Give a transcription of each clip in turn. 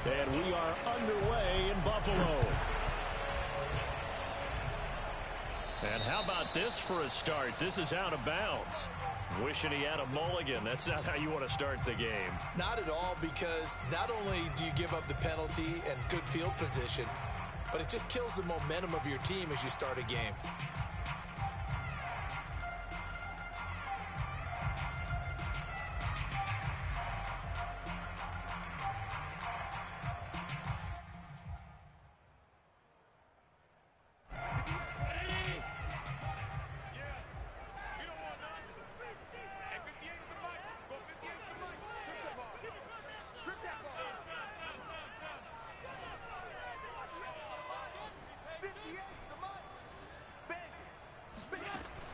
And we are underway in Buffalo. And how about this for a start? This is out of bounds. Wishing he had a mulligan. That's not how you want to start the game. Not at all, because not only do you give up the penalty and good field position, but it just kills the momentum of your team as you start a game.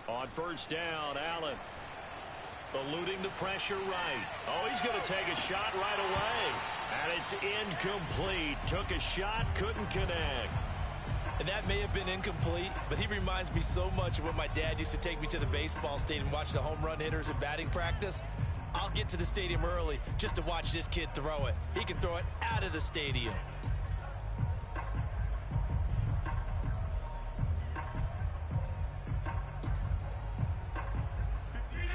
On first down, Allen eluding the pressure right. Oh, he's going to take a shot right away. And it's incomplete. Took a shot, couldn't connect. And that may have been incomplete, but he reminds me so much of when my dad used to take me to the baseball stadium and watch the home run hitters in batting practice. I'll get to the stadium early just to watch this kid throw it. He can throw it out of the stadium.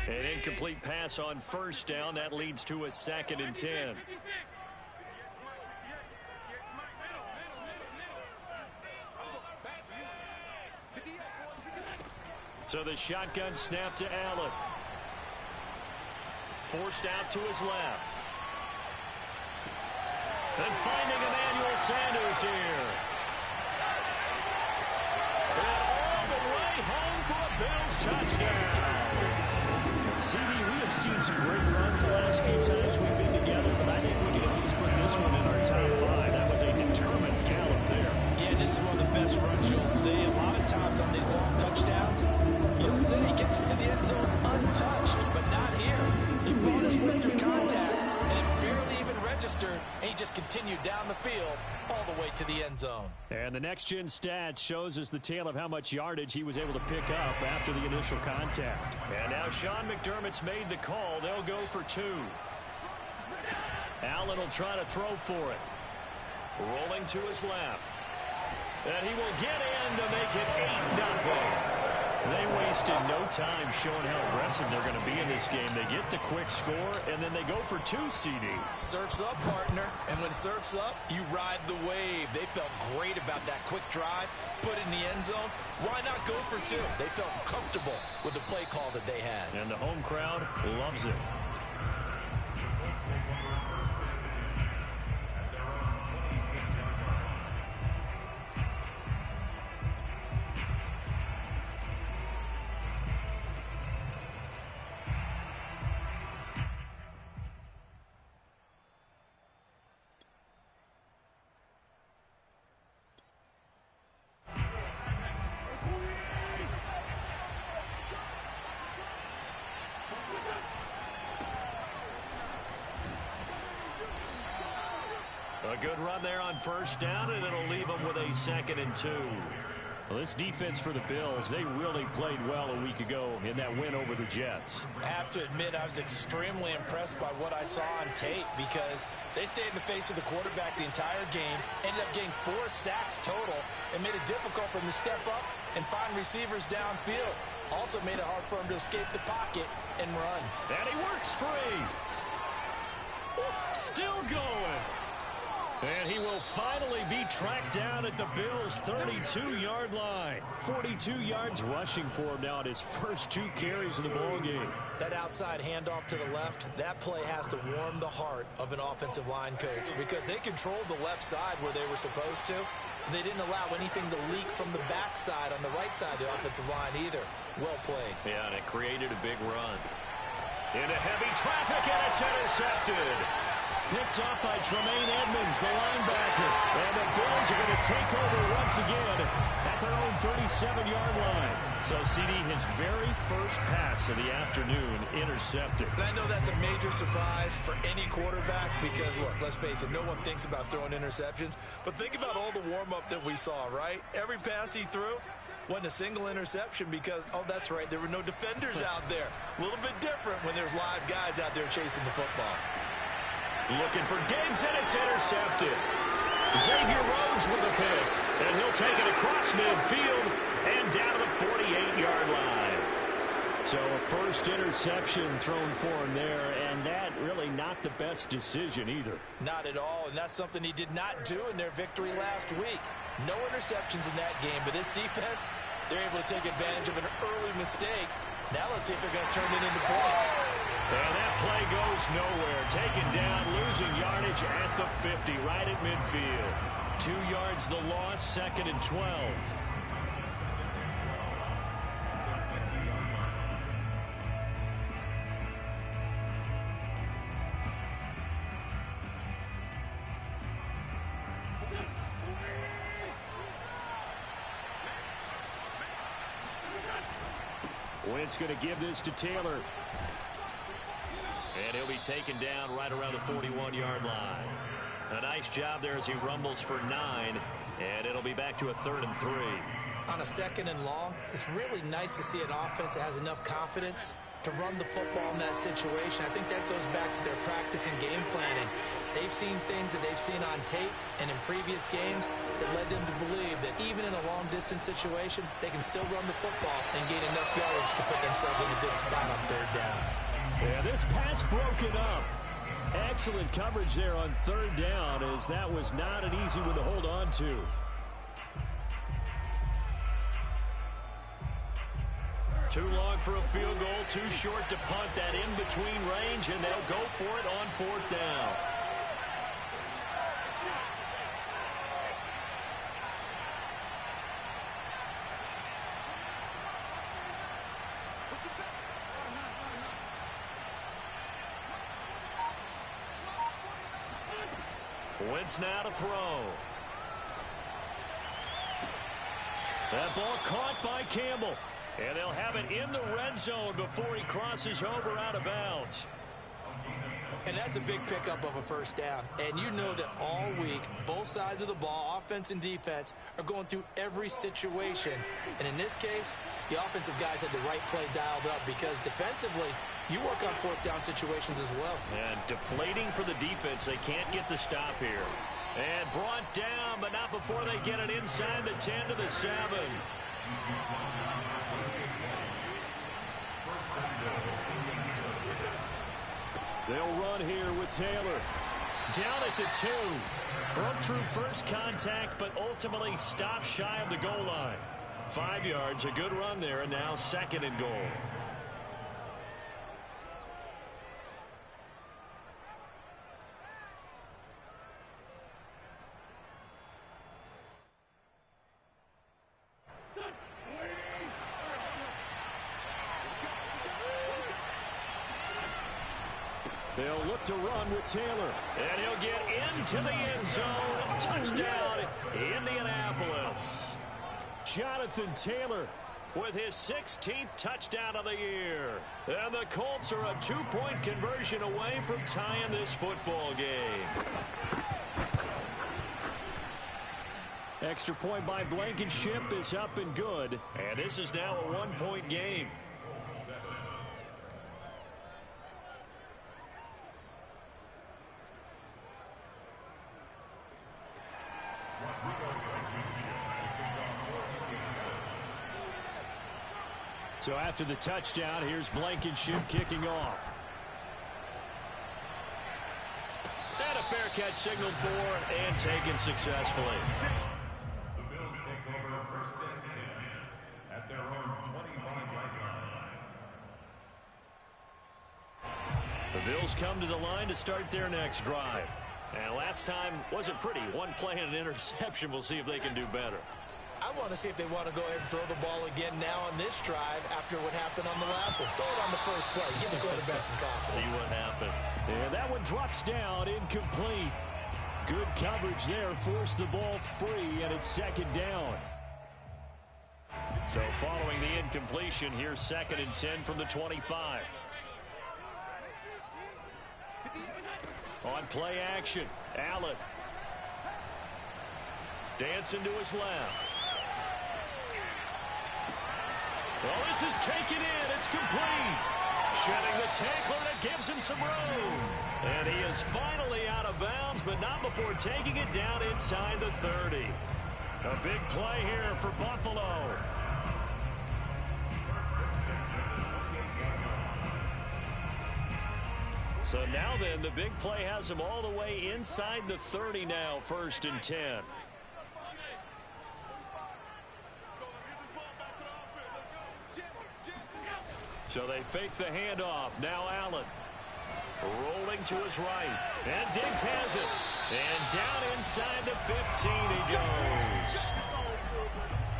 An incomplete pass on first down. That leads to a 2nd and 10. So the shotgun snap to Allen. Forced out to his left. And finding Emmanuel Sanders here. And all the way home for a Bills touchdown. CD, we have seen some great runs the last few times we've been together, but I think we can at least put this one in our top 5. That was a determined gallop there. Yeah, this is one of the best runs you'll see. A lot of times on these long touchdowns, you'll see he gets into the end zone untouched, but not here. He fought his way through contact, and it barely even registered, and he just continued down the field all the way to the end zone. And the next-gen stats shows us the tale of how much yardage he was able to pick up after the initial contact. And now Sean McDermott's made the call. They'll go for 2. Allen will try to throw for it. Rolling to his left. And he will get in to make it 8-0. They wasted no time showing how aggressive they're going to be in this game. They get the quick score, and then they go for 2, CD. Surf's up, partner. And when surf's up, you ride the wave. They felt great about that quick drive, put it in the end zone. Why not go for 2? They felt comfortable with the play call that they had. And the home crowd loves it. A good run there on first down, and it'll leave them with a 2nd and 2. Well, this defense for the Bills, they really played well a week ago in that win over the Jets. I have to admit, I was extremely impressed by what I saw on tape because they stayed in the face of the quarterback the entire game, ended up getting 4 sacks total, and made it difficult for him to step up and find receivers downfield. Also made it hard for him to escape the pocket and run. And he works free. Still going. And he will finally be tracked down at the Bills' 32-yard line. 42 yards rushing for him now at his first 2 carries of the ballgame. That outside handoff to the left, that play has to warm the heart of an offensive line coach because they controlled the left side where they were supposed to. They didn't allow anything to leak from the backside on the right side of the offensive line either. Well played. Yeah, and it created a big run. Into heavy traffic, and it's intercepted. Picked off by Tremaine Edmonds, the linebacker. And the Bills are going to take over once again at their own 37-yard line. So, CD, his very first pass of the afternoon intercepted. And I know that's a major surprise for any quarterback because, look, let's face it, no one thinks about throwing interceptions. But think about all the warm-up that we saw, right? Every pass he threw wasn't a single interception because, oh, that's right, there were no defenders out there. A little bit different when there's live guys out there chasing the football. Looking for Diggs, and it's intercepted. Xavier Rhodes with a pick, and he'll take it across midfield and down to the 48-yard line. So a first interception thrown for him there, and that really not the best decision either. Not at all, and that's something he did not do in their victory last week. No interceptions in that game, but this defense, they're able to take advantage of an early mistake. Now let's see if they're going to turn it into points. And that play goes nowhere. Taken down, losing yardage at the 50, right at midfield. 2 yards the loss, 2nd and 12. Wentz going to give this to Taylor. And he'll be taken down right around the 41-yard line. A nice job there as he rumbles for 9. And it'll be back to a 3rd and 3. On a 2nd and long, it's really nice to see an offense that has enough confidence to run the football in that situation. I think that goes back to their practice and game planning. They've seen things that they've seen on tape and in previous games that led them to believe that even in a long-distance situation, they can still run the football and gain enough yardage to put themselves in a good spot on 3rd down. Yeah, this pass broken up. Excellent coverage there on 3rd down, as that was not an easy one to hold on to. Too long for a field goal, too short to punt that in between range, and they'll go for it on 4th down. Wentz now to throw. That ball caught by Campbell. And they'll have it in the red zone before he crosses over out of bounds. And that's a big pickup of a 1st down. And you know that all week, both sides of the ball, offense and defense, are going through every situation. And in this case, the offensive guys had the right play dialed up because defensively, you work on 4th down situations as well. And deflating for the defense. They can't get the stop here. And brought down, but not before they get it inside the 10 to the 7. They'll run here with Taylor. Down at the 2. Broke through first contact, but ultimately stopped shy of the goal line. 5 yards, a good run there, and now 2nd and goal. They'll look to run with Taylor. And he'll get into the end zone. Touchdown, Indianapolis. Jonathan Taylor with his 16th touchdown of the year. And the Colts are a 2-point conversion away from tying this football game. Extra point by Blankenship is up and good. And this is now a 1-point game. So after the touchdown, here's Blankenship kicking off. And a fair catch signaled for and taken successfully. The Bills take over 1st and 10 at their own 25-yard line. The Bills come to the line to start their next drive. And last time wasn't pretty. 1 play and an interception. We'll see if they can do better. I want to see if they want to go ahead and throw the ball again now on this drive after what happened on the last one. Throw it on the first play. Give the quarterback some confidence. See what happens. Yeah, that one drops down, incomplete. Good coverage there. Forced the ball free, and it's 2nd down. So following the incompletion, here's 2nd and 10 from the 25. On play action, Allen. Dancing to his left. Well, this is taken in. It's complete. Shedding the tackler that gives him some room. And he is finally out of bounds, but not before taking it down inside the 30. A big play here for Buffalo. So now then, the big play has him all the way inside the 30 now, 1st and 10. So they fake the handoff. Now Allen rolling to his right. And Diggs has it. And down inside the 15 he goes.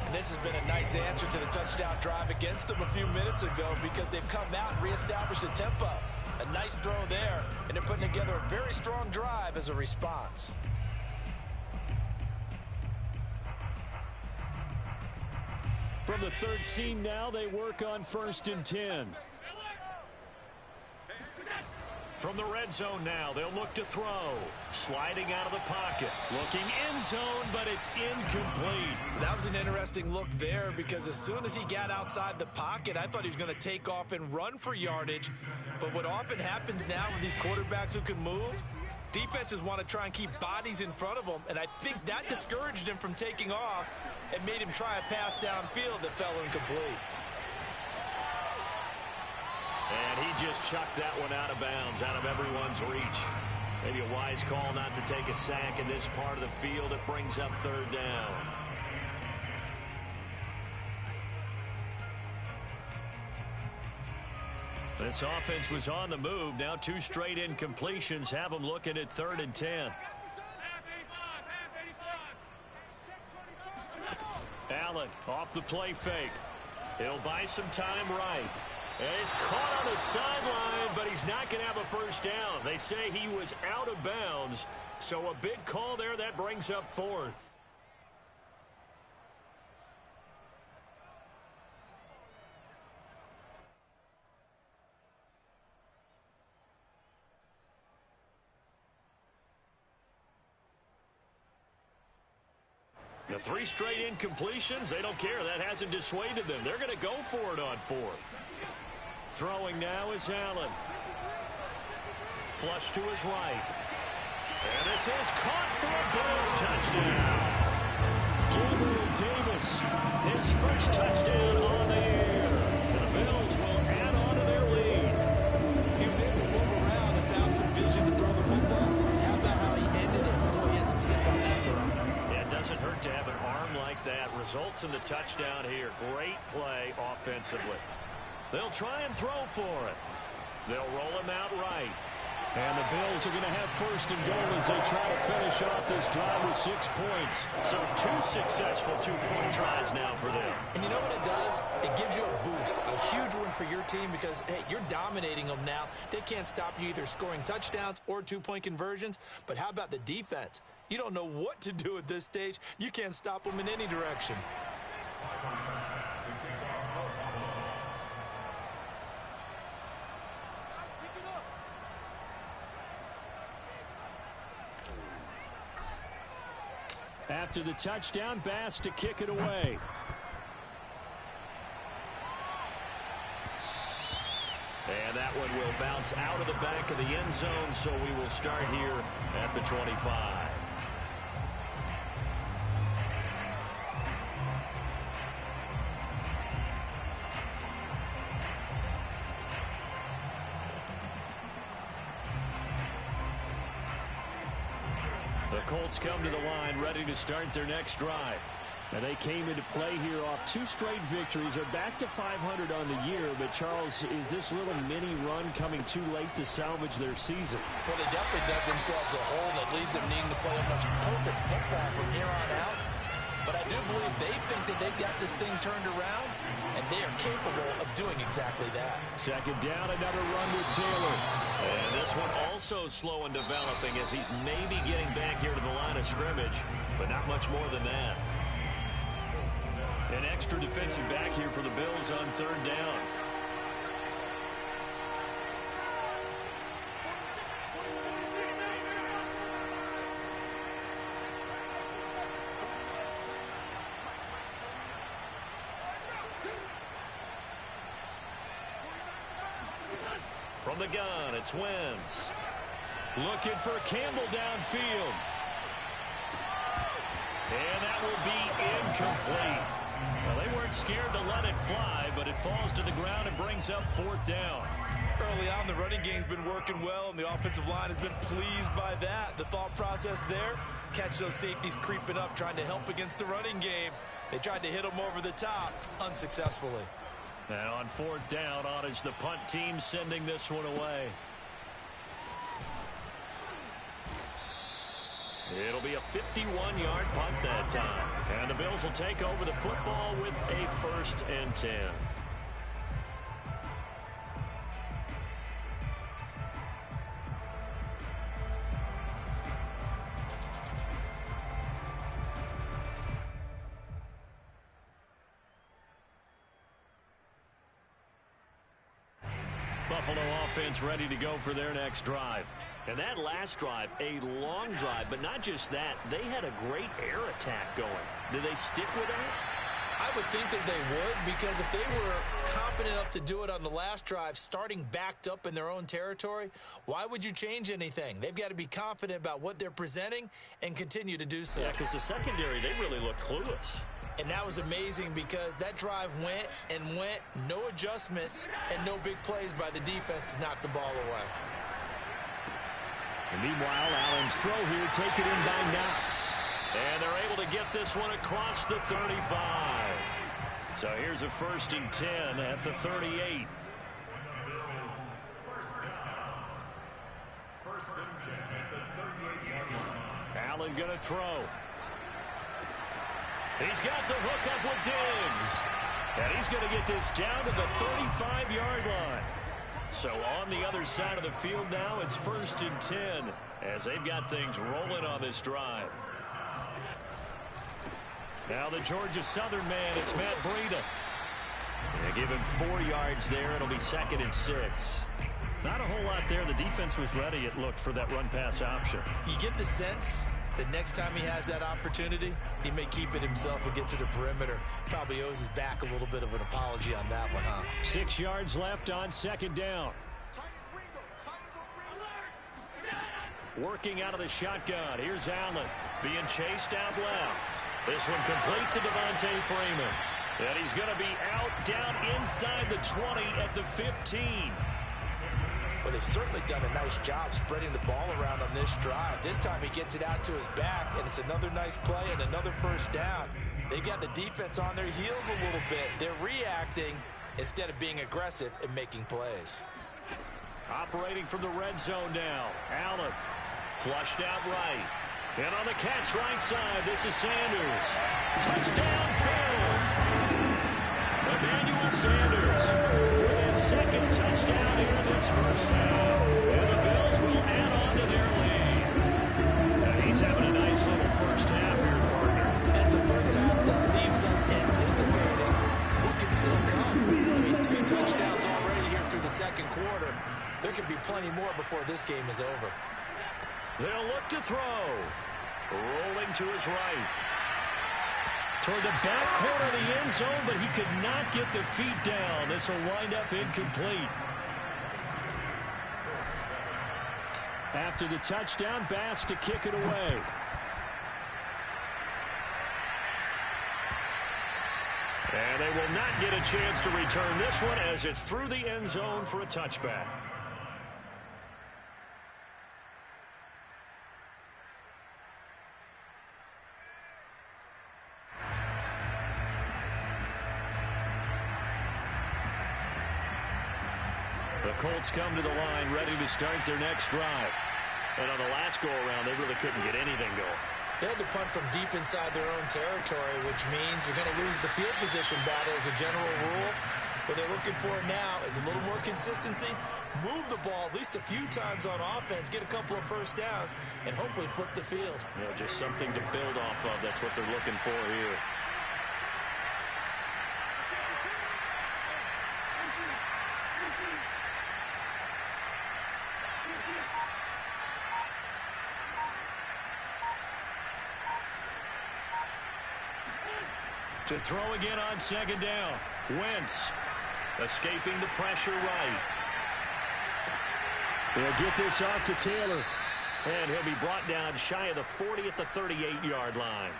And this has been a nice answer to the touchdown drive against them a few minutes ago because they've come out and reestablished the tempo. A nice throw there, and they're putting together a very strong drive as a response. From the 13 now, they work on 1st and 10. From the red zone now, they'll look to throw. Sliding out of the pocket. Looking end zone, but it's incomplete. That was an interesting look there because as soon as he got outside the pocket, I thought he was going to take off and run for yardage. But what often happens now with these quarterbacks who can move, defenses want to try and keep bodies in front of them, and I think that discouraged him from taking off and made him try a pass downfield that fell incomplete. And he just chucked that one out of bounds, out of everyone's reach. Maybe a wise call not to take a sack in this part of the field. It brings up 3rd down. This offense was on the move. Now 2 straight incompletions have them looking at 3rd and 10. Allen off the play fake. He'll buy some time right. And he's caught on the sideline, but he's not going to have a 1st down. They say he was out of bounds, so a big call there that brings up 4th. The 3 straight incompletions, they don't care. That hasn't dissuaded them. They're going to go for it on 4th. Throwing now is Allen. Flush to his right. And this is caught for a Bills touchdown. Gabriel Davis, his 1st touchdown on the year. And the Bills will add on to their lead. He was able to move around and found some vision to throw the football. How about how he ended it? Boy, he had some zip on that throw. Yeah, it doesn't hurt to have an arm like that. Results in the touchdown here. Great play offensively. They'll try and throw for it. They'll roll him out right. And the Bills are going to have 1st and goal as they try to finish off this drive with 6 points. So 2 successful 2-point tries now for them. And you know what it does? It gives you a boost, a huge one for your team because, hey, you're dominating them now. They can't stop you either scoring touchdowns or 2-point conversions. But how about the defense? You don't know what to do at this stage. You can't stop them in any direction. After the touchdown, Bass to kick it away. And that one will bounce out of the back of the end zone, so we will start here at the 25. The Colts come to the line ready to start their next drive. And they came into play here off 2 straight victories. They're back to 500 on the year. But, Charles, is this little mini run coming too late to salvage their season? Well, they definitely dug themselves a hole that leaves them needing to play almost perfect football from here on out. But I do believe they think that they've got this thing turned around, and they are capable of doing exactly that. 2nd down, another run with Taylor. And this one also slow in developing as he's maybe getting back here to the line of scrimmage, but not much more than that. An extra defensive back here for the Bills on 3rd down. the gun, it's Wentz. Looking for Campbell downfield. And that will be incomplete. Well, they weren't scared to let it fly, but it falls to the ground and brings up 4th down. Early on, the running game's been working well, and the offensive line has been pleased by that. The thought process there, catch those safeties creeping up, trying to help against the running game. They tried to hit them over the top, unsuccessfully. Now on 4th down, on is the punt team sending this one away. It'll be a 51-yard punt that time. And the Bills will take over the football with a 1st and 10. Buffalo offense ready to go for their next drive. And that last drive, a long drive, but not just that. They had a great air attack going. Do they stick with that? I would think that they would, because if they were confident enough to do it on the last drive, starting backed up in their own territory, why would you change anything? They've got to be confident about what they're presenting and continue to do so. Yeah, because the secondary, they really look clueless. And that was amazing because that drive went and went, no adjustments, and no big plays by the defense to knock the ball away. And meanwhile, Allen's throw here taken in by Knox. And they're able to get this one across the 35. So here's a 1st and 10 at the 38. Allen going to throw. He's got the hook up with Diggs. And he's going to get this down to the 35-yard line. So on the other side of the field now, it's 1st and 10 as they've got things rolling on this drive. Now the Georgia Southern man, it's Matt Breida. They give him 4 yards there. It'll be 2nd and 6. Not a whole lot there. The defense was ready, it looked, for that run-pass option. You get the sense that next time he has that opportunity, he may keep it himself and get to the perimeter. Probably owes his back a little bit of an apology on that one, huh? 6 yards left on 2nd down. Working out of the shotgun. Here's Allen being chased out left. This one complete to Devontae Freeman. And he's going to be out down inside the 20 at the 15. Well, they've certainly done a nice job spreading the ball around on this drive. This time he gets it out to his back, and it's another nice play and another 1st down. They got the defense on their heels a little bit. They're reacting instead of being aggressive and making plays. Operating from the red zone now. Allen flushed out right. And on the catch right side, this is Sanders. Touchdown, Bills! Emmanuel Sanders with his 2nd touchdown here in this 1st half. And the Bills will add on to their lead. And he's having a nice little 1st half here, partner. It's a 1st half that leaves us anticipating what can still come. I mean, 2 touchdowns already here through the 2nd quarter. There could be plenty more before this game is over. They'll look to throw. Rolling to his right. Toward the back corner of the end zone, but he could not get the feet down. This will wind up incomplete. After the touchdown, Bass to kick it away. And they will not get a chance to return this one as it's through the end zone for a touchback. The Colts come to the line ready to start their next drive. And on the last go-around, they really couldn't get anything going. They had to punt from deep inside their own territory, which means you're going to lose the field position battle as a general rule. What they're looking for now is a little more consistency, move the ball at least a few times on offense, get a couple of 1st downs, and hopefully flip the field. You know, just something to build off of. That's what they're looking for here. To throw again on 2nd down. Wentz escaping the pressure right. He'll get this off to Taylor. And he'll be brought down shy of the 40 at the 38-yard line.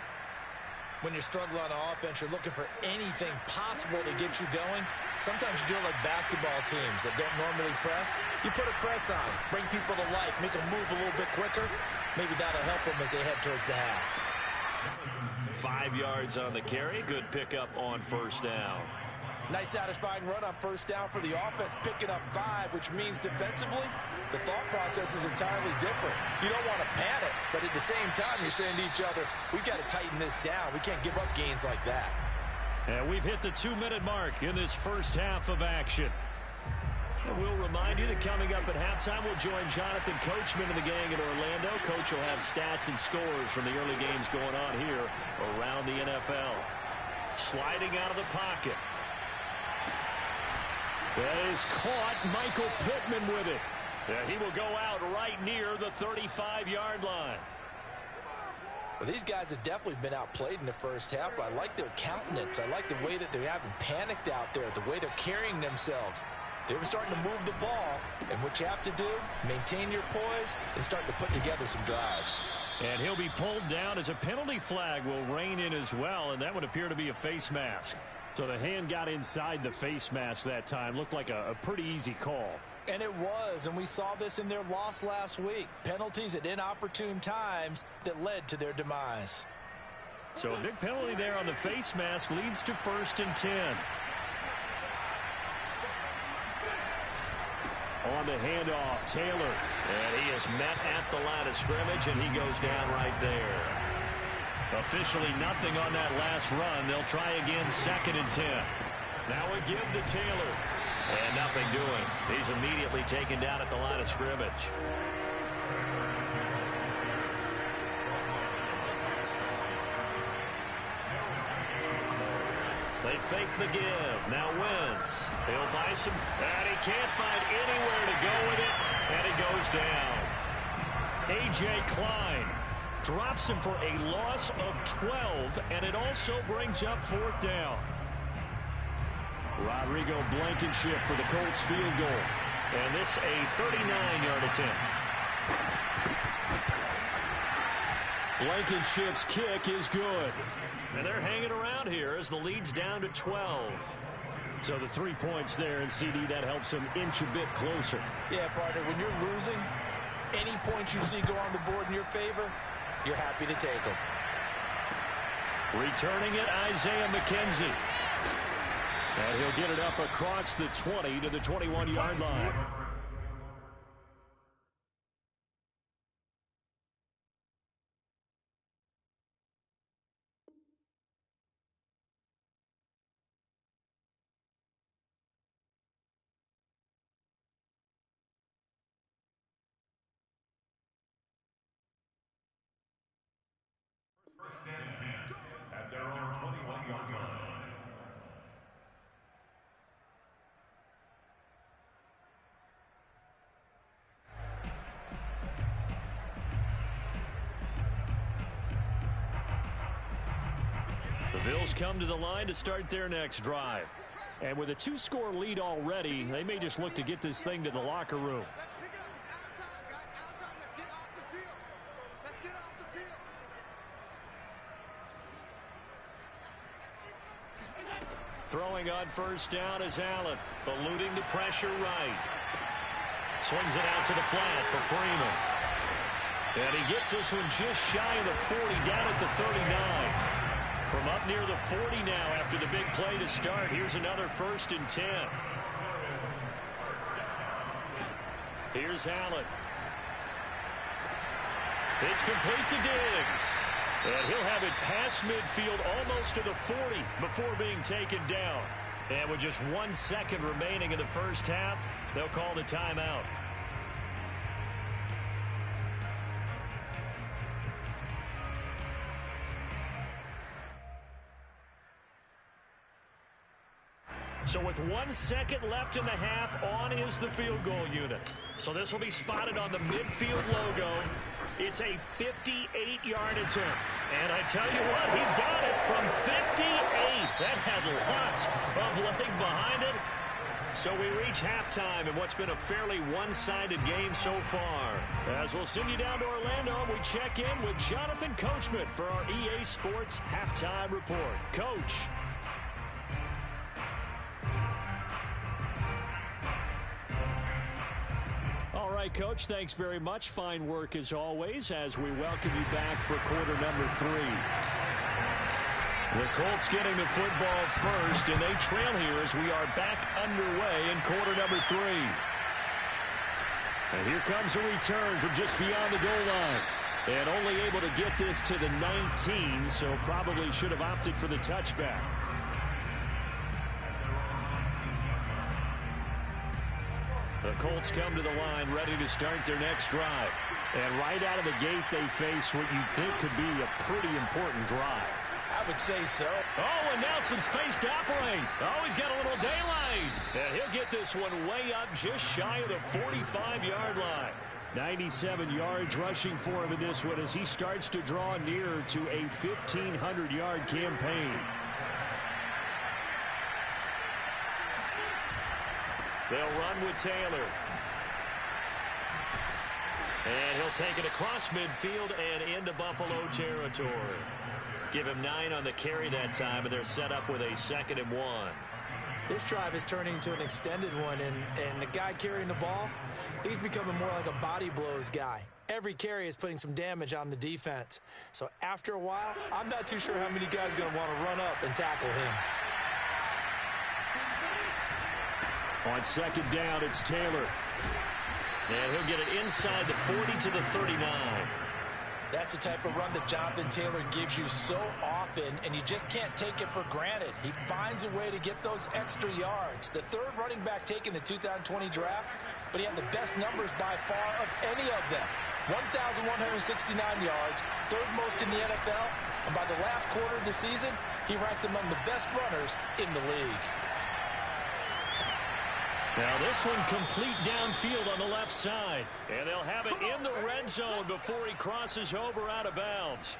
When you're struggling on offense, you're looking for anything possible to get you going. Sometimes you do it like basketball teams that don't normally press. You put a press on, bring people to life, make them move a little bit quicker. Maybe that'll help them as they head towards the half. 5 yards on the carry. Good pickup on first down. Nice satisfying run on first down for the offense, picking up 5, which means defensively, the thought process is entirely different. You don't want to panic, but at the same time, you're saying to each other, we've got to tighten this down. We can't give up gains like that. And we've hit the 2-minute mark in this first half of action. And we'll remind you that coming up at halftime, we'll join Jonathan Coachman and the gang in Orlando. Coach will have stats and scores from the early games going on here around the NFL. Sliding out of the pocket. That is caught. Michael Pittman with it. Yeah, he will go out right near the 35-yard line. Well, these guys have definitely been outplayed in the first half, but I like their countenance. I like the way that they haven't panicked out there, the way they're carrying themselves. They're starting to move the ball, and what you have to do, maintain your poise and start to put together some drives. And he'll be pulled down as a penalty flag will rein in as well, and that would appear to be a face mask. So the hand got inside the face mask that time. Looked like a pretty easy call. And it was, and we saw this in their loss last week. Penalties at inopportune times that led to their demise. So a big penalty there on the face mask leads to 1st and 10. On the handoff, Taylor. And he is met at the line of scrimmage, and he goes down right there. Officially nothing on that last run. They'll try again 2nd and 10. Now a give to Taylor. And nothing doing. He's immediately taken down at the line of scrimmage. They fake the give. Now Wentz. He'll buy some. And he can't find anywhere to go with it. And he goes down. A.J. Klein drops him for a loss of 12. And it also brings up 4th down. Rodrigo Blankenship for the Colts field goal. And this a 39-yard attempt. Blankenship's kick is good. And they're hanging around here as the lead's down to 12. So the 3 points there, and CD, that helps them inch a bit closer. Yeah, partner, when you're losing, any points you see go on the board in your favor, you're happy to take them. Returning it, Isaiah McKenzie. And he'll get it up across the 20 to the 21-yard line. First and 10 at their own 21-yard line. The Bills come to the line to start their next drive. And with a 2-score lead already, they may just look to get this thing to the locker room. Throwing on first down is Allen, eluding the pressure right. Swings it out to the flat for Freeman. And he gets this one just shy of the 40, down at the 39. From up near the 40 now after the big play to start. Here's another 1st and 10. Here's Allen. It's complete to Diggs. And he'll have it past midfield almost to the 40 before being taken down. And with just 1 second remaining in the first half, they'll call the timeout. So with 1 second left in the half, on is the field goal unit. So this will be spotted on the midfield logo. It's a 58-yard attempt. And I tell you what, he got it from 58. That had lots of leg behind it. So we reach halftime in what's been a fairly one-sided game so far. As we'll send you down to Orlando, we check in with Jonathan Coachman for our EA Sports Halftime Report. Coach. All right, Coach, thanks very much. Fine work as always as we welcome you back for quarter number 3. The Colts getting the football first, and they trail here as we are back underway in quarter number 3. And here comes a return from just beyond the goal line. And only able to get this to the 19, so probably should have opted for the touchback. The Colts come to the line ready to start their next drive. And right out of the gate, they face what you think could be a pretty important drive. I would say so. Oh, and now some space to operate. Oh, he's got a little daylight. And he'll get this one way up just shy of the 45-yard line. 97 yards rushing for him in this one as he starts to draw nearer to a 1,500-yard campaign. They'll run with Taylor. And he'll take it across midfield and into Buffalo territory. Give him 9 on the carry that time, and they're set up with a 2nd and 1. This drive is turning into an extended one, and the guy carrying the ball, he's becoming more like a body blows guy. Every carry is putting some damage on the defense. So after a while, I'm not too sure how many guys are going to want to run up and tackle him. On 2nd down, it's Taylor. And he'll get it inside the 40 to the 39. That's the type of run that Jonathan Taylor gives you so often, and you just can't take it for granted. He finds a way to get those extra yards. The 3rd running back taken the 2020 draft, but he had the best numbers by far of any of them. 1,169 yards, 3rd most in the NFL, and by the last quarter of the season, he ranked among the best runners in the league. Now this one complete downfield on the left side. And they'll have it in the red zone before he crosses over out of bounds.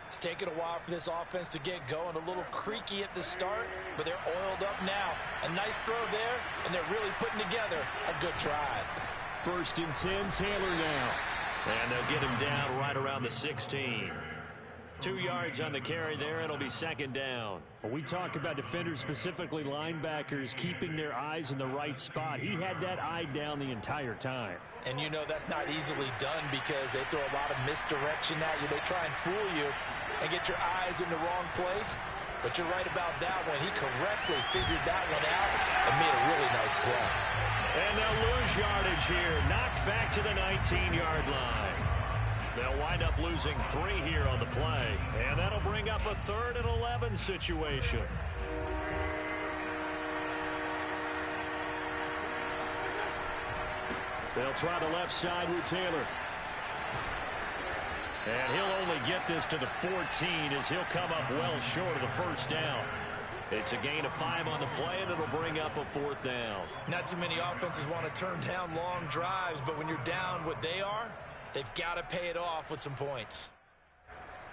It's taken a while for this offense to get going. A little creaky at the start, but they're oiled up now. A nice throw there, and they're really putting together a good drive. 1st and 10, Taylor now. And they'll get him down right around the 16. 2 yards on the carry there. It'll be 2nd down. When we talk about defenders, specifically linebackers, keeping their eyes in the right spot, he had that eye down the entire time. And you know that's not easily done because they throw a lot of misdirection at you. They try and fool you and get your eyes in the wrong place. But you're right about that one. He correctly figured that one out and made a really nice play. And they'll lose yardage here. Knocked back to the 19-yard line. They'll wind up losing 3 here on the play. And that'll bring up a 3rd and 11 situation. They'll try the left side with Taylor. And he'll only get this to the 14 as he'll come up well short of the 1st down. It's a gain of 5 on the play, and it'll bring up a 4th down. Not too many offenses want to turn down long drives, but when you're down what they are, they've got to pay it off with some points.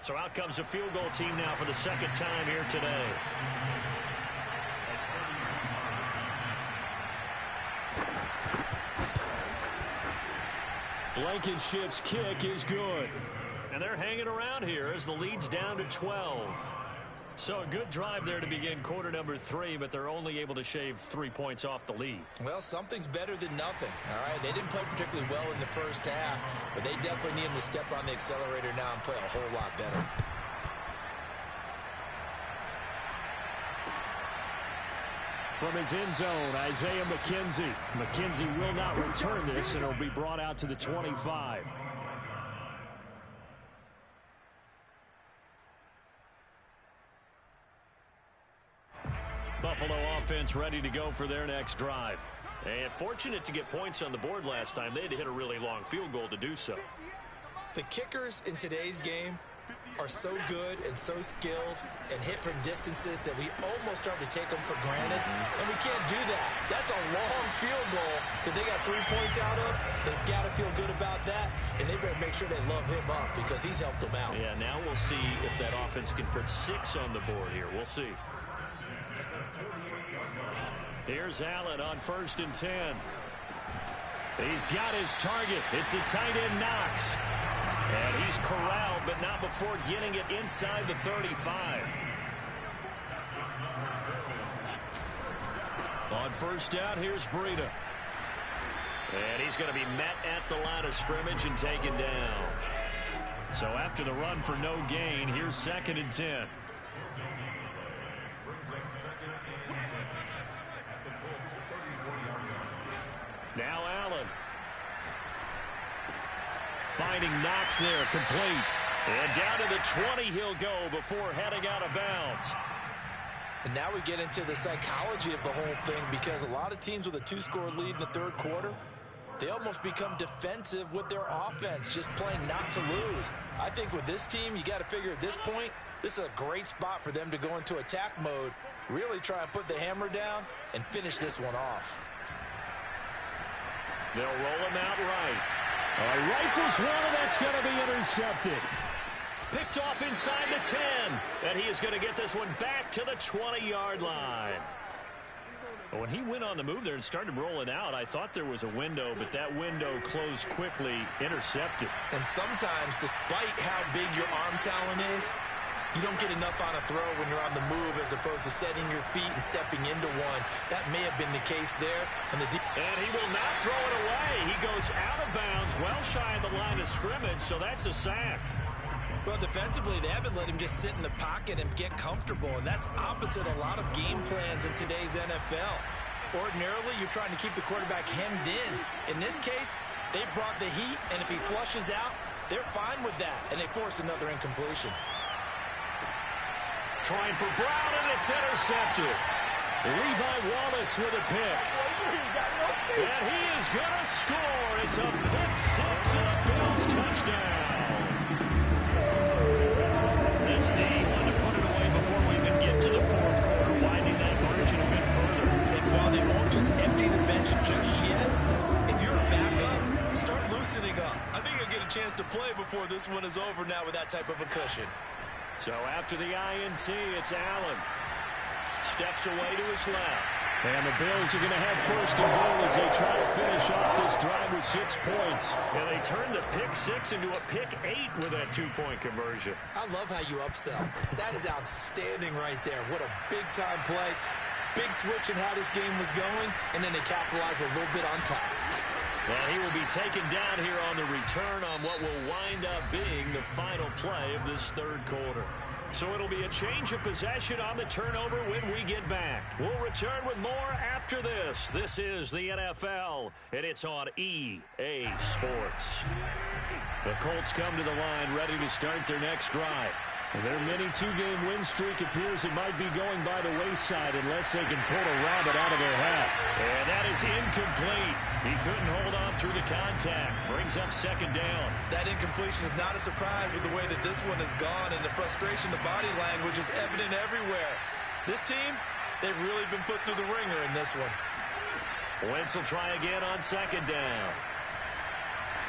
So out comes a field goal team now for the 2nd time here today. Blankenship's kick is good. And they're hanging around here as the lead's down to 12. So a good drive there to begin quarter number 3, but they're only able to shave 3 points off the lead. Well, something's better than nothing, all right? They didn't play particularly well in the first half, but they definitely need them to step on the accelerator now and play a whole lot better. From his end zone, Isaiah McKenzie. McKenzie will not return this, and it'll be brought out to the 25. Buffalo offense ready to go for their next drive. And fortunate to get points on the board last time. They had to hit a really long field goal to do so. The kickers in today's game are so good and so skilled and hit from distances that we almost start to take them for granted. And we can't do that. That's a long field goal that they got 3 points out of. They've got to feel good about that, and they better make sure they love him up because he's helped them out. Yeah, now we'll see if that offense can put 6 on the board here. We'll see. Here's Allen on 1st and 10. He's got his target. It's the tight end Knox. And he's corralled, but not before getting it inside the 35. On 1st down, here's Breida. And he's going to be met at the line of scrimmage and taken down. So after the run for no gain, here's 2nd and 10. Now Allen. Finding Knox there, complete. And down to the 20 he'll go before heading out of bounds. And now we get into the psychology of the whole thing, because a lot of teams with a 2-score lead in the 3rd quarter, they almost become defensive with their offense, just playing not to lose. I think with this team, you got to figure at this point, this is a great spot for them to go into attack mode, really try and put the hammer down and finish this one off. They'll roll him out right. Rifles one, and that's going to be intercepted. Picked off inside the 10. And he is going to get this one back to the 20-yard line. When he went on the move there and started rolling out, I thought there was a window, but that window closed quickly, intercepted. And sometimes, despite how big your arm talent is, you don't get enough on a throw when you're on the move as opposed to setting your feet and stepping into one. That may have been the case there. And he will not throw it away. He goes out of bounds, well shy of the line of scrimmage, so that's a sack. Well, defensively, they haven't let him just sit in the pocket and get comfortable, and that's opposite a lot of game plans in today's NFL. Ordinarily, you're trying to keep the quarterback hemmed in. In this case, they brought the heat, and if he flushes out, they're fine with that, and they force another incompletion. Trying for Brown, and it's intercepted. Levi Wallace with a pick. And he is going to score. It's a pick six and a Bills touchdown. This D wanted to put it away before we even get to the 4th quarter, winding that margin a bit further. And while they won't just empty the bench just yet, if you're a backup, start loosening up. I think you'll get a chance to play before this one is over now with that type of a cushion. So after the INT, it's Allen. Steps away to his left. And the Bills are going to have 1st and goal as they try to finish off this drive with 6 points. And they turn the pick 6 into a pick 8 with that 2-point conversion. I love how you upsell. That is outstanding right there. What a big-time play. Big switch in how this game was going, and then they capitalize a little bit on top. And he will be taken down here on the return on what will wind up being the final play of this 3rd quarter. So it'll be a change of possession on the turnover when we get back. We'll return with more after this. This is the NFL, and it's on EA Sports. The Colts come to the line ready to start their next drive. Their mini 2-game win streak appears it might be going by the wayside unless they can pull a rabbit out of their hat. And that is incomplete. He couldn't hold on through the contact. Brings up 2nd down. That incompletion is not a surprise with the way that this one has gone, and the frustration, the body language is evident everywhere. This team, they've really been put through the ringer in this one. Wentz will try again on 2nd down.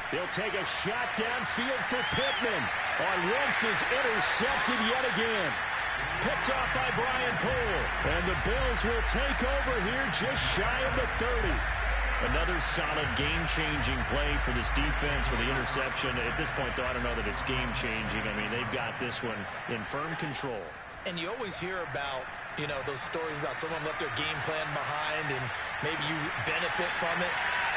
He'll take a shot downfield for Pittman. On Wentz is intercepted yet again. Picked off by Brian Poole. And the Bills will take over here just shy of the 30. Another solid game-changing play for this defense with the interception. At this point, though, I don't know that it's game-changing. I mean, they've got this one in firm control. And you always hear about, those stories about someone left their game plan behind and maybe you benefit from it.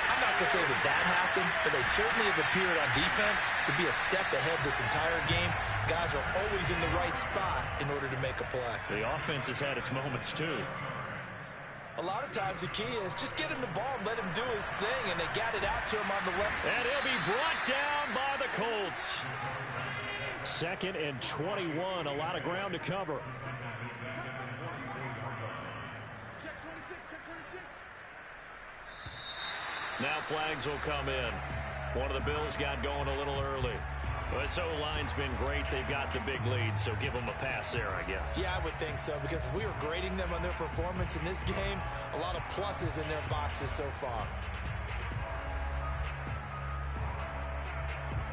I'm not going to say that happened, but they certainly have appeared on defense to be a step ahead this entire game. Guys are always in the right spot in order to make a play. The offense has had its moments, too. A lot of times the key is just get him the ball and let him do his thing, and they got it out to him on the left. And he'll be brought down by the Colts. 2nd and 21, a lot of ground to cover. Now flags will come in. One of the Bills got going a little early. This O-line's been great. They've got the big lead, so give them a pass there, I guess. Yeah, I would think so, because if we were grading them on their performance in this game, a lot of pluses in their boxes so far.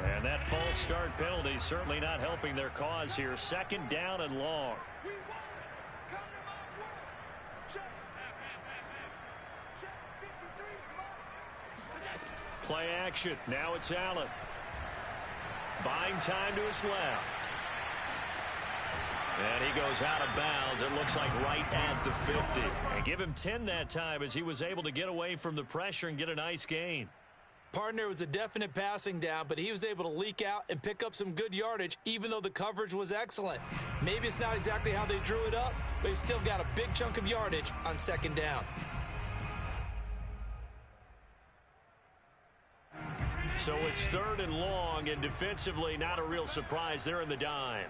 And that false start penalty certainly not helping their cause here. 2nd down and long. Play action. Now it's Allen. Buying time to his left. And he goes out of bounds. It looks like right at the 50. And give him 10 that time as he was able to get away from the pressure and get a nice gain. Partner was a definite passing down, but he was able to leak out and pick up some good yardage, even though the coverage was excellent. Maybe it's not exactly how they drew it up, but he still got a big chunk of yardage on second down. So it's 3rd and long, and defensively not a real surprise. They're in the dime.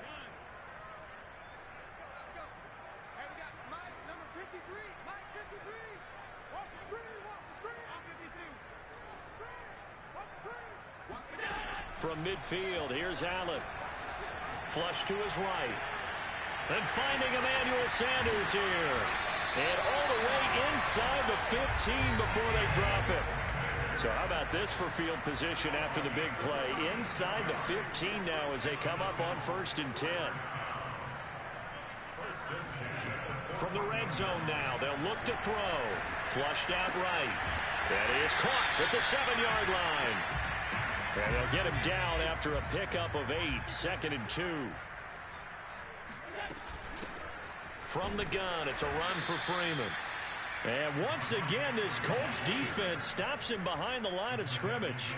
Let's go. Hey, we got Mike, number 53. Mike, 53. Watch the screen. Watch the screen. I'm 52. From midfield, here's Allen. Flush to his right. And finding Emmanuel Sanders here. And all the way inside the 15 before they drop it. So how about this for field position after the big play? Inside the 15 now as they come up on 1st and 10. From the red zone now, they'll look to throw. Flushed out right. And he is caught at the 7-yard line. And they'll get him down after a pickup of 8, 2nd and 2. From the gun, it's a run for Freeman. And once again, this Colts defense stops him behind the line of scrimmage.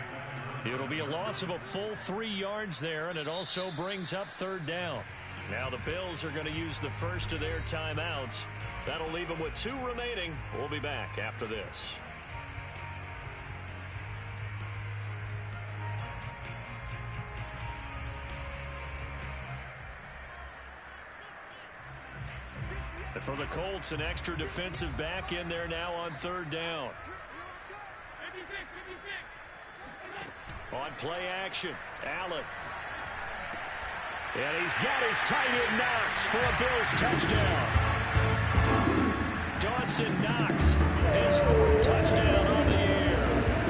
It'll be a loss of a full 3 yards there, and it also brings up 3rd down. Now the Bills are going to use the first of their timeouts. That'll leave them with 2 remaining. We'll be back after this. And for the Colts, an extra defensive back in there now on 3rd down. On play action, Allen. And he's got his tight end Knox for a Bills touchdown. Dawson Knox, his 4th touchdown on the year.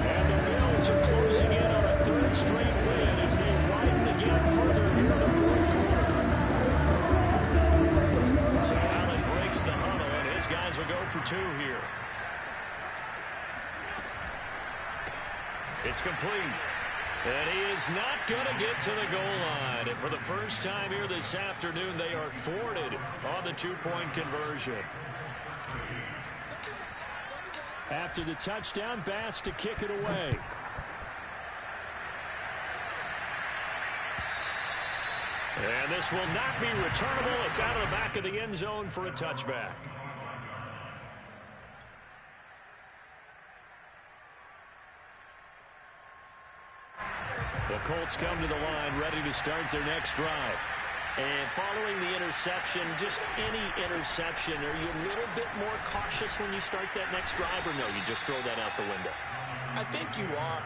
And the Bills are closing in on a 3rd straight win as they widen the gap further here in the 4th quarter. So Allen breaks the huddle, and his guys will go for 2 here. It's complete. And he is not going to get to the goal line. And for the first time here this afternoon, they are thwarted on the 2-point conversion. After the touchdown, Bass to kick it away. And this will not be returnable. It's out of the back of the end zone for a touchback. The Colts come to the line ready to start their next drive. And following the interception, just any interception, are you a little bit more cautious when you start that next drive, or no, you just throw that out the window? I think you are.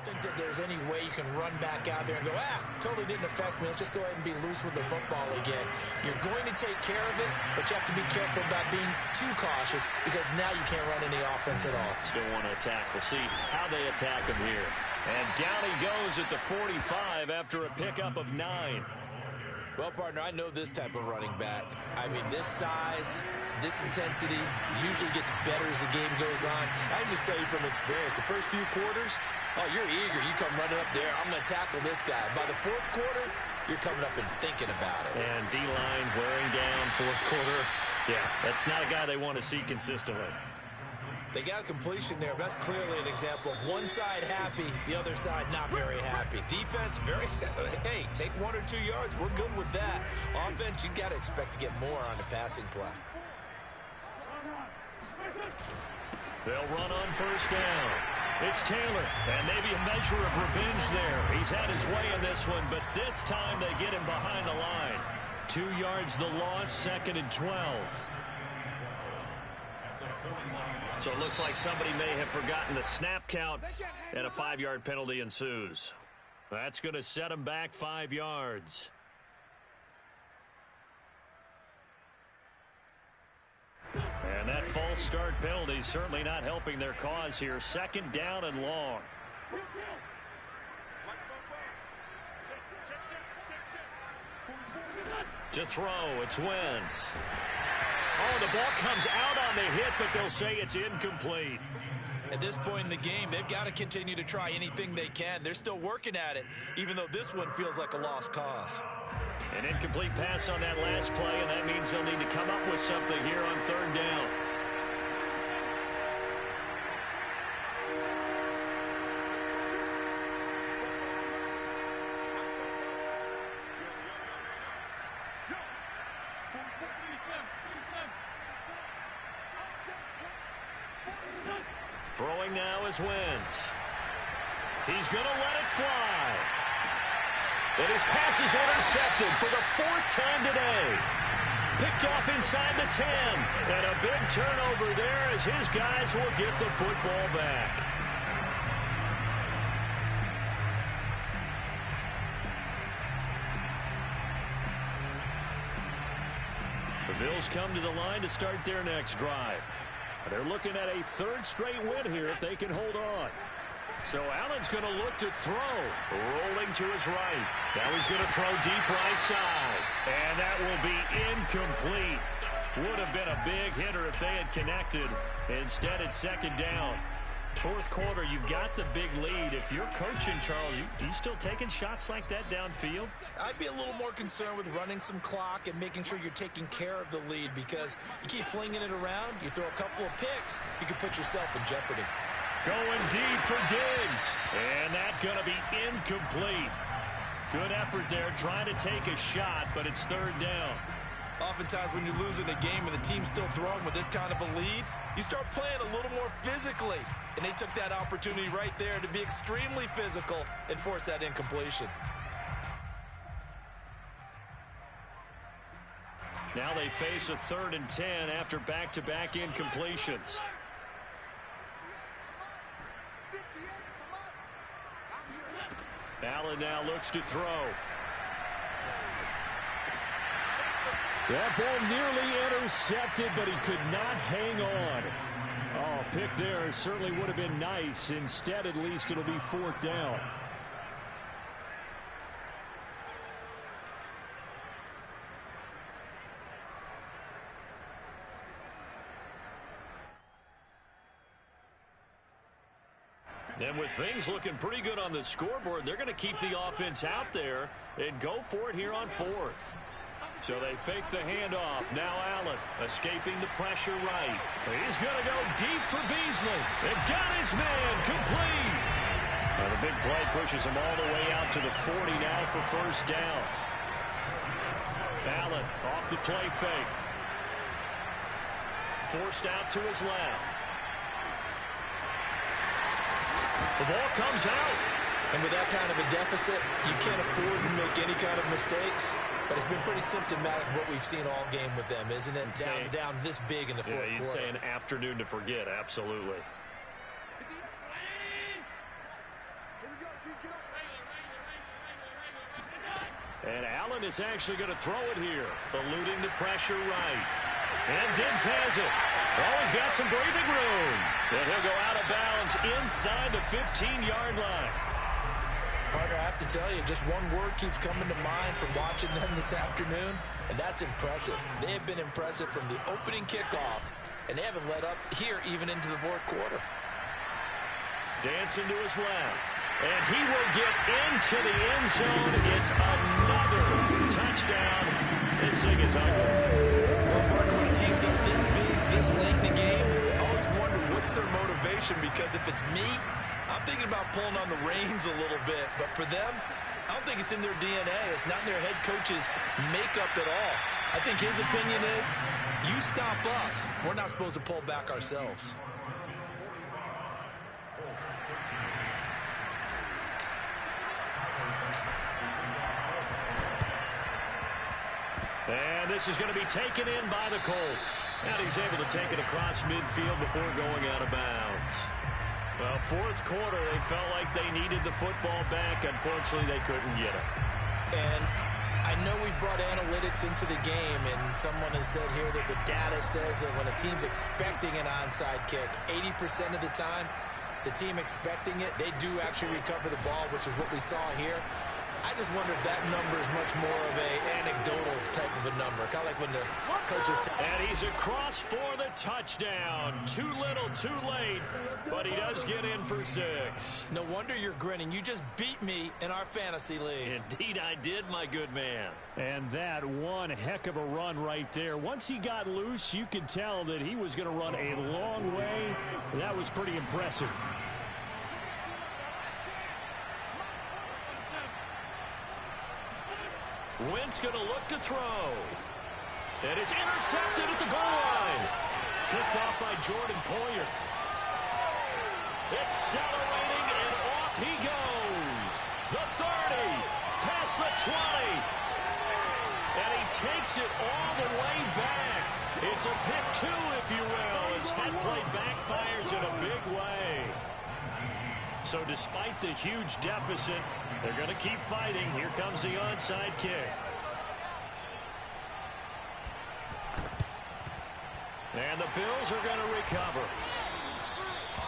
I don't think that there's any way you can run back out there and go, totally didn't affect me. Let's just go ahead and be loose with the football again. You're going to take care of it, but you have to be careful about being too cautious because now you can't run any offense at all. Still want to attack. We'll see how they attack him here. And down he goes at the 45 after a pickup of 9. Well, partner, I know this type of running back. I mean, this size, this intensity usually gets better as the game goes on. I can just tell you from experience, the first few quarters, you're eager. You come running up there, I'm going to tackle this guy. By the 4th quarter, you're coming up and thinking about it. And D-line wearing down 4th quarter. Yeah, that's not a guy they want to see consistently. They got a completion there, but that's clearly an example of one side happy, the other side not very happy. Defense, hey, take 1 or 2 yards. We're good with that. Offense, you got to expect to get more on the passing play. They'll run on 1st down. It's Taylor, and maybe a measure of revenge there. He's had his way in this one, but this time they get him behind the line. 2 yards the loss, 2nd and 12. So it looks like somebody may have forgotten the snap count, and a 5-yard penalty ensues. That's going to set him back 5 yards. And that false start penalty certainly not helping their cause here. 2nd down and long. To throw, it's Wentz. Oh, the ball comes out on the hit, but they'll say it's incomplete. At this point in the game, they've got to continue to try anything they can. They're still working at it, even though this one feels like a lost cause. An incomplete pass on that last play, and that means they'll need to come up with something here on 3rd down. Throwing now is Wentz. He's going to let it fly. And his pass is intercepted for the 4th time today. Picked off inside the 10. And a big turnover there as his guys will get the football back. The Bills come to the line to start their next drive. They're looking at a 3rd straight win here if they can hold on. So Allen's going to look to throw. Rolling to his right. Now he's going to throw deep right side. And that will be incomplete. Would have been a big hitter if they had connected. Instead, it's 2nd down. 4th quarter, you've got the big lead. If you're coaching, Charles, you still taking shots like that downfield? I'd be a little more concerned with running some clock and making sure you're taking care of the lead, because you keep flinging it around, you throw a couple of picks, you can put yourself in jeopardy. Going deep for Diggs. And that's going to be incomplete. Good effort there trying to take a shot, but it's 3rd down. Oftentimes when you're losing a game and the team's still throwing with this kind of a lead, you start playing a little more physically. And they took that opportunity right there to be extremely physical and force that incompletion. Now they face a 3rd and 10 after back-to-back incompletions. Allen now looks to throw. That ball nearly intercepted, but he could not hang on. Oh, pick there certainly would have been nice. Instead, at least it'll be 4th down. And with things looking pretty good on the scoreboard, they're going to keep the offense out there and go for it here on 4th. So they fake the handoff. Now Allen escaping the pressure right. He's going to go deep for Beasley. And got his man complete. And the big play pushes him all the way out to the 40 now for 1st down. Allen off the play fake. Forced out to his left. The ball comes out. And with that kind of a deficit, you can't afford to make any kind of mistakes. But it's been pretty symptomatic of what we've seen all game with them, isn't it? Down this big in the 4th quarter. You'd say an afternoon to forget, absolutely. And Allen is actually going to throw it here, eluding the pressure right. And Diggs has it. Oh, he's got some breathing room. And he'll go out of bounds inside the 15-yard line. Partner, I have to tell you, just one word keeps coming to mind from watching them this afternoon, and that's impressive. They have been impressive from the opening kickoff, and they haven't let up here even into the 4th quarter. Dancing to his left, and he will get into the end zone. It's another touchdown. This thing is ugly. Well, partner, when a team's up this big, this late in the game, I always wonder what's their motivation, because if it's me, I'm thinking about pulling on the reins a little bit, but for them, I don't think it's in their DNA. It's not in their head coach's makeup at all. I think his opinion is, you stop us, we're not supposed to pull back ourselves. And this is going to be taken in by the Colts. And he's able to take it across midfield before going out of bounds. Well, 4th quarter, they felt like they needed the football back. Unfortunately, they couldn't get it. And I I know we brought analytics into the game, and someone has said here that the data says that when a team's expecting an onside kick, 80% of the time, the team expecting it, they do actually recover the ball, which is what we saw here. I just wonder if that number is much more of a anecdotal type of a number, kind of like when the coaches... And he's across for the touchdown. Too little, too late, but he does get in for 6. No wonder you're grinning. You just beat me in our fantasy league. Indeed I did, my good man. And that one heck of a run right there. Once he got loose, you could tell that he was going to run a long way. That was pretty impressive. Wentz going to look to throw. And it's intercepted at the goal line. Picked off by Jordan Poyer. Accelerating, and off he goes. The 30, past the 20. And he takes it all the way back. It's a pick 2, if you will, as that play backfires in a big way. So despite the huge deficit, they're going to keep fighting. Here comes the onside kick. And the Bills are going to recover.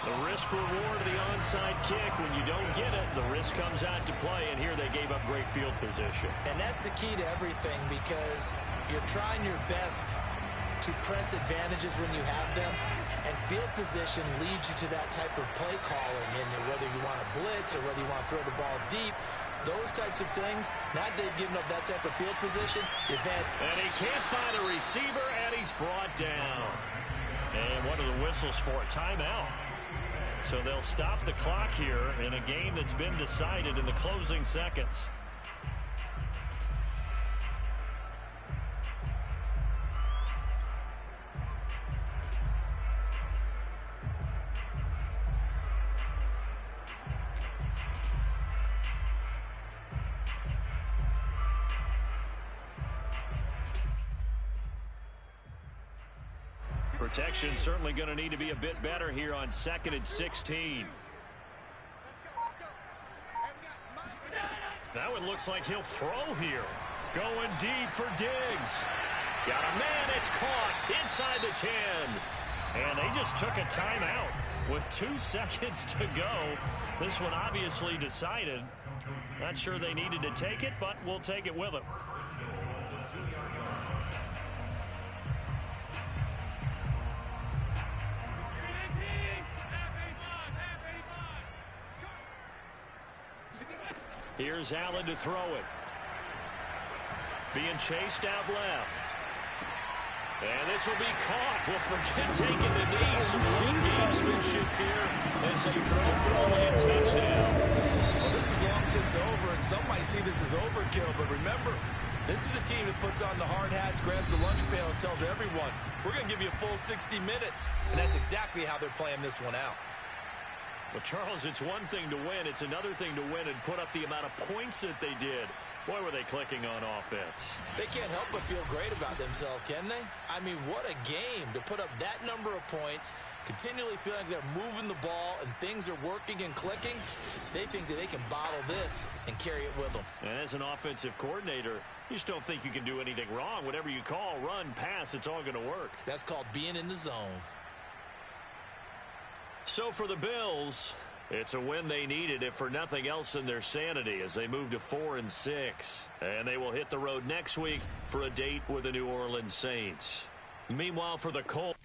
The risk-reward of the onside kick, when you don't get it, the risk comes out to play, and here they gave up great field position. And that's the key to everything, because you're trying your best to press advantages when you have them, and field position leads you to that type of play calling, and whether you want to blitz or whether you want to throw the ball deep, those types of things. Now they've given up that type of field position. And he can't find a receiver, and he's brought down. And what are the whistles for? Timeout. So they'll stop the clock here in a game that's been decided in the closing seconds. Protection certainly going to need to be a bit better here on 2nd and 16. That one looks like he'll throw here. Going deep for Diggs. Got a man, it's caught inside the 10. And they just took a timeout with 2 seconds to go. This one obviously decided. Not sure they needed to take it, but we'll take it with them. Here's Allen to throw it. Being chased out left. And this will be caught. Well, forget taking the knee. Some late gamesmanship here as they throw for a late touchdown. Well, this is long since over, and some might see this as overkill. But remember, this is a team that puts on the hard hats, grabs the lunch pail, and tells everyone, we're going to give you a full 60 minutes. And that's exactly how they're playing this one out. Well, Charles, it's one thing to win. It's another thing to win and put up the amount of points that they did. Boy, were they clicking on offense. They can't help but feel great about themselves, can they? I mean, what a game to put up that number of points, continually feeling like they're moving the ball and things are working and clicking. They think that they can bottle this and carry it with them. And as an offensive coordinator, you just don't think you can do anything wrong. Whatever you call, run, pass, it's all going to work. That's called being in the zone. So for the Bills, it's a win they needed, if for nothing else in their sanity, as they move to 4-6. And they will hit the road next week for a date with the New Orleans Saints. Meanwhile, for the Colts.